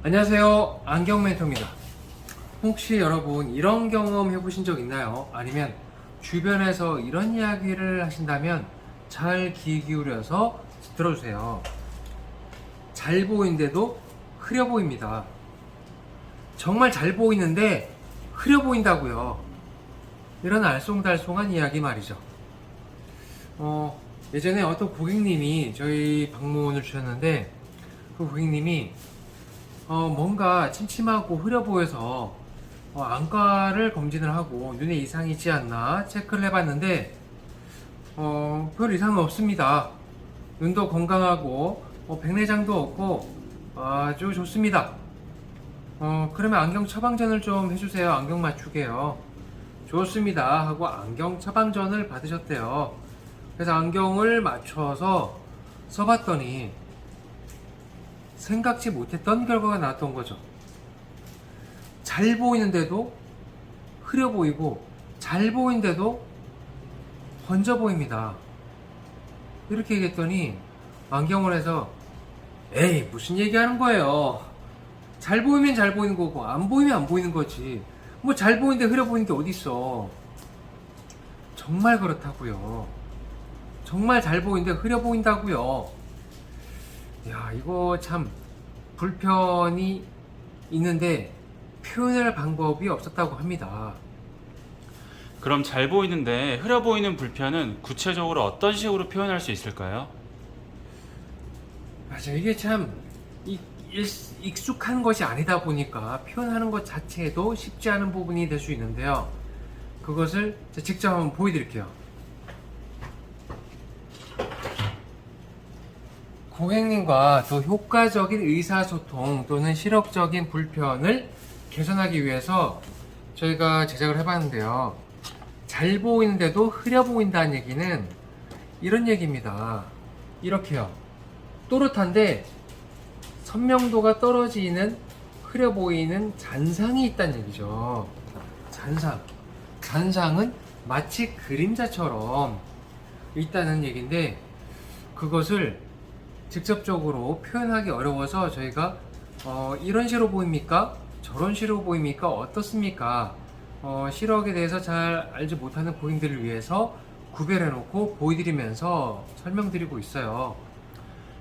안녕하세요, 안경멘토입니다. 혹시 여러분 이런 경험 해보신 적 있나요? 아니면 주변에서 이런 이야기를 하신다면 잘 귀 기울여서 들어주세요. 잘 보이는데도 흐려 보입니다. 정말 잘 보이는데 흐려 보인다고요. 이런 알쏭달쏭한 이야기 말이죠. 예전에 어떤 고객님이 저희 방문을 주셨는데, 그 고객님이 뭔가 침침하고 흐려 보여서 안과를 검진을 하고 눈에 이상이 있지 않나 체크를 해봤는데 별 이상은 없습니다. 눈도 건강하고 백내장도 없고 아주 좋습니다. 그러면 안경 처방전을 좀 해주세요. 안경 맞추게요. 좋습니다 하고 안경 처방전을 받으셨대요. 그래서 안경을 맞춰서 써봤더니 생각지 못했던 결과가 나왔던 거죠. 잘 보이는데도 흐려 보이고 잘 보이는데도 번져 보입니다. 이렇게 얘기했더니 안경을 해서 에이 무슨 얘기하는 거예요. 잘 보이면 잘 보이는 거고 안 보이면 안 보이는 거지. 뭐 잘 보이는데 흐려 보이는 게 어딨어. 정말 그렇다고요. 정말 잘 보이는데 흐려 보인다고요. 야, 이거 참 불편이 있는데 표현할 방법이 없었다고 합니다. 그럼 잘 보이는데 흐려 보이는 불편은 구체적으로 어떤 식으로 표현할 수 있을까요? 맞아, 이게 참 익숙한 것이 아니다 보니까 표현하는 것 자체도 쉽지 않은 부분이 될 수 있는데요. 그것을 직접 한번 보여드릴게요. 고객님과 더 효과적인 의사소통 또는 시력적인 불편을 개선하기 위해서 저희가 제작을 해봤는데요. 잘 보이는데도 흐려 보인다는 얘기는 이런 얘기입니다. 이렇게요. 또렷한데 선명도가 떨어지는 흐려 보이는 잔상이 있다는 얘기죠. 잔상은 마치 그림자처럼 있다는 얘기인데, 그것을 직접적으로 표현하기 어려워서 저희가 이런 식으로 보입니까? 저런 식으로 보입니까? 어떻습니까? 시력에 대해서 잘 알지 못하는 고객들을 위해서 구별해 놓고 보여드리면서 설명드리고 있어요.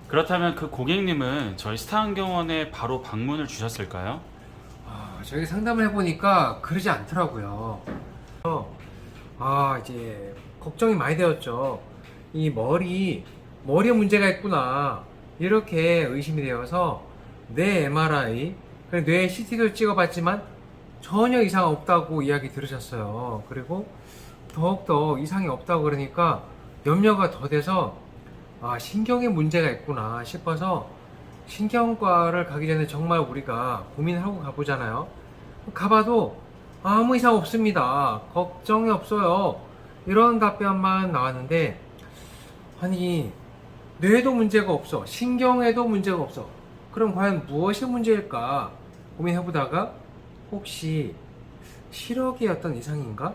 그렇다면 그 고객님은 저희 스타안경원에 바로 방문을 주셨을까요? 저희 상담을 해보니까 그러지 않더라고요. 이제 걱정이 많이 되었죠. 이 머리에 문제가 있구나, 이렇게 의심이 되어서 뇌 MRI, 뇌 CT도 찍어봤지만 전혀 이상 없다고 이야기 들으셨어요. 그리고 더욱더 이상이 없다고 그러니까 염려가 더 돼서 신경에 문제가 있구나 싶어서 신경과를 가기 전에 정말 우리가 고민을 하고 가보잖아요. 가봐도 아무 이상 없습니다, 걱정이 없어요, 이런 답변만 나왔는데, 아니 뇌에도 문제가 없어, 신경에도 문제가 없어, 그럼 과연 무엇이 문제일까 고민해보다가 혹시 시력의 어떤 이상인가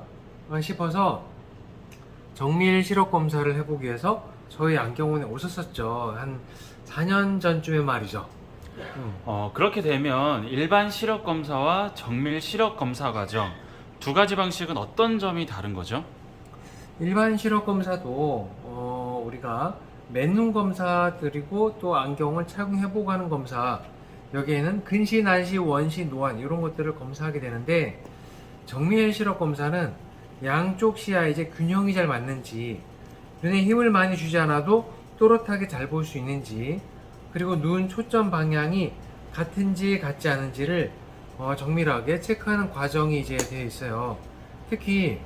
싶어서 정밀 시력 검사를 해보기 위해서 저희 안경원에 오셨었죠. 한 4년 전쯤에 말이죠. 그렇게 되면 일반 시력 검사와 정밀 시력 검사 과정 두 가지 방식은 어떤 점이 다른 거죠? 일반 시력 검사도 우리가 맨눈 검사 드리고 또 안경을 착용해보고 하는 검사, 여기에는 근시, 난시, 원시, 노안 이런 것들을 검사하게 되는데, 정밀 시력 검사는 양쪽 시야에 이제 균형이 잘 맞는지, 눈에 힘을 많이 주지 않아도 또렷하게 잘 볼 수 있는지, 그리고 눈 초점 방향이 같은지 같지 않은지를 정밀하게 체크하는 과정이 이제 되어 있어요. 특히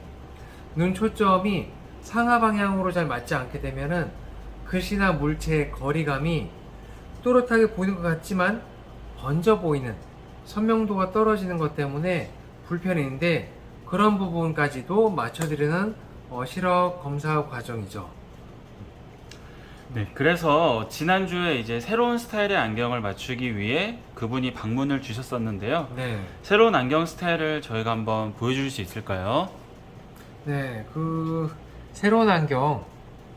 눈 초점이 상하 방향으로 잘 맞지 않게 되면은 글씨나 물체의 거리감이 또렷하게 보이는 것 같지만 번져 보이는, 선명도가 떨어지는 것 때문에 불편이 있는데, 그런 부분까지도 맞춰드리는 시력 검사 과정이죠. 네, 그래서 지난주에 이제 새로운 스타일의 안경을 맞추기 위해 그분이 방문을 주셨었는데요. 네. 새로운 안경 스타일을 저희가 한번 보여줄 수 있을까요? 네, 그 새로운 안경,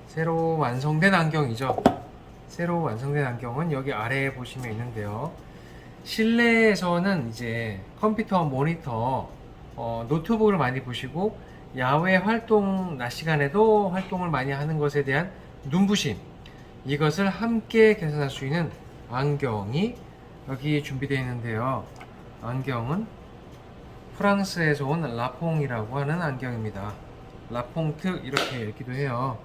새로 완성된 안경이죠. 새로 완성된 안경은 여기 아래에 보시면 있는데요. 실내에서는 이제 컴퓨터, 모니터, 노트북을 많이 보시고 야외 활동, 낮 시간에도 활동을 많이 하는 것에 대한 눈부심, 이것을 함께 개선할 수 있는 안경이 여기 준비되어 있는데요. 안경은 프랑스에서 온 라퐁이라고 하는 안경입니다. 라퐁트 이렇게 읽기도 해요.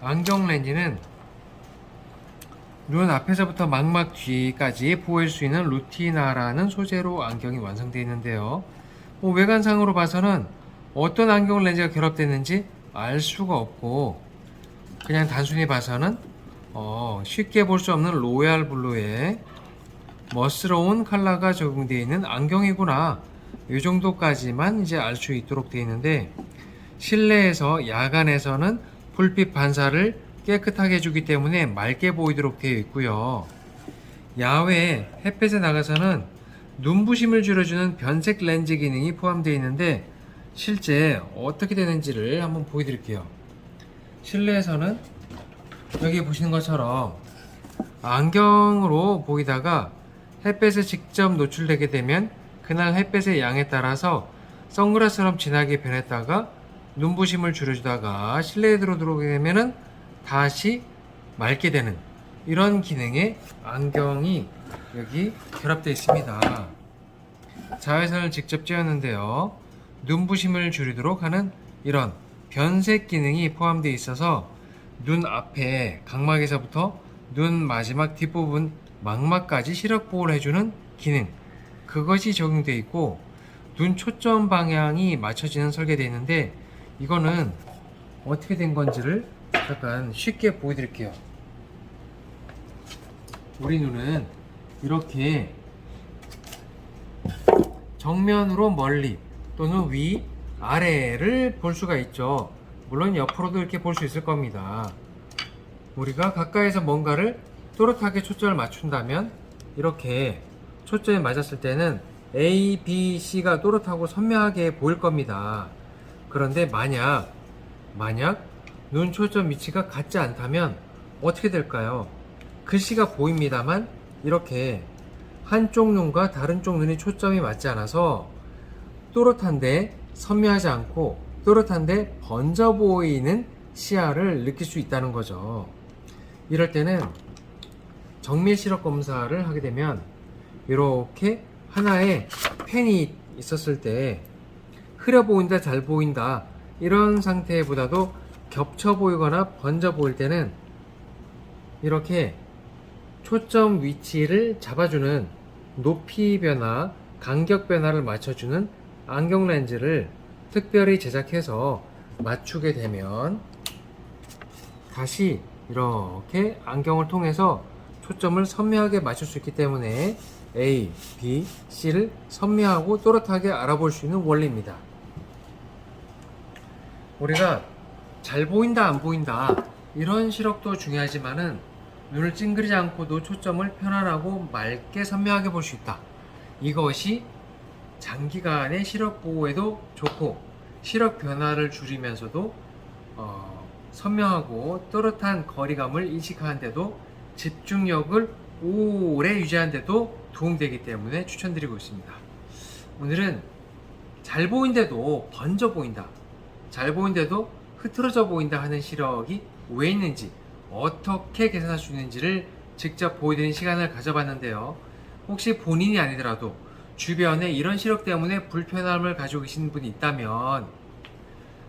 안경 렌즈는 눈 앞에서부터 망막 뒤까지 보일 수 있는 루티나라는 소재로 안경이 완성되어 있는데요. 외관상으로 봐서는 어떤 안경 렌즈가 결합됐는지 알 수가 없고, 그냥 단순히 봐서는 쉽게 볼 수 없는 로얄 블루에 멋스러운 컬러가 적용되어 있는 안경이구나, 이 정도까지만 이제 알 수 있도록 되어 있는데, 실내에서 야간에서는 불빛 반사를 깨끗하게 해주기 때문에 맑게 보이도록 되어 있고요. 야외 햇빛에 나가서는 눈부심을 줄여주는 변색 렌즈 기능이 포함되어 있는데, 실제 어떻게 되는지를 한번 보여드릴게요. 실내에서는 여기 보시는 것처럼 안경으로 보이다가 햇빛에 직접 노출되게 되면 그날 햇빛의 양에 따라서 선글라스처럼 진하게 변했다가 눈부심을 줄여주다가 실내에 들어오게 되면은 다시 맑게 되는 이런 기능의 안경이 여기 결합되어 있습니다. 자외선을 직접 쬐었는데요. 눈부심을 줄이도록 하는 이런 변색 기능이 포함되어 있어서 눈 앞에 각막에서부터 눈 마지막 뒷부분 망막까지 시력 보호를 해주는 기능, 그것이 적용되어 있고, 눈 초점 방향이 맞춰지는 설계되어 있는데, 이거는 어떻게 된 건지를 잠깐 쉽게 보여드릴게요. 우리 눈은 이렇게 정면으로 멀리 또는 위, 아래를 볼 수가 있죠. 물론 옆으로도 이렇게 볼 수 있을 겁니다. 우리가 가까이서 뭔가를 또렷하게 초점을 맞춘다면 이렇게 초점이 맞았을 때는 A, B, C가 또렷하고 선명하게 보일 겁니다. 그런데 만약 눈 초점 위치가 같지 않다면 어떻게 될까요? 글씨가 보입니다만 이렇게 한쪽 눈과 다른 쪽 눈이 초점이 맞지 않아서 또렷한데 선명하지 않고 또렷한데 번져 보이는 시야를 느낄 수 있다는 거죠. 이럴 때는 정밀 시력 검사를 하게 되면 이렇게 하나의 펜이 있었을 때 흐려 보인다, 잘 보인다, 이런 상태보다도 겹쳐 보이거나 번져 보일 때는 이렇게 초점 위치를 잡아주는 높이 변화, 간격 변화를 맞춰주는 안경 렌즈를 특별히 제작해서 맞추게 되면 다시 이렇게 안경을 통해서 초점을 선명하게 맞출 수 있기 때문에 A, B, C를 선명하고 또렷하게 알아볼 수 있는 원리입니다. 우리가 잘 보인다, 안 보인다, 이런 시력도 중요하지만은 눈을 찡그리지 않고도 초점을 편안하고 맑게 선명하게 볼 수 있다. 이것이 장기간의 시력 보호에도 좋고 시력 변화를 줄이면서도 선명하고 또렷한 거리감을 인식하는데도 집중력을 오래 유지하는데도 도움되기 때문에 추천드리고 있습니다. 오늘은 잘 보인데도 번져 보인다, 잘 보인데도 흐트러져 보인다 하는 시력이 왜 있는지, 어떻게 개선할 수 있는지를 직접 보여드리는 시간을 가져봤는데요. 혹시 본인이 아니더라도 주변에 이런 시력 때문에 불편함을 가지고 계신 분이 있다면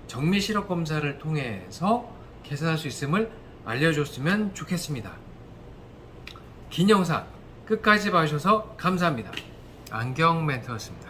정밀 시력 검사를 통해서 개선할 수 있음을 알려줬으면 좋겠습니다. 긴 영상 끝까지 봐주셔서 감사합니다. 안경 멘트였습니다.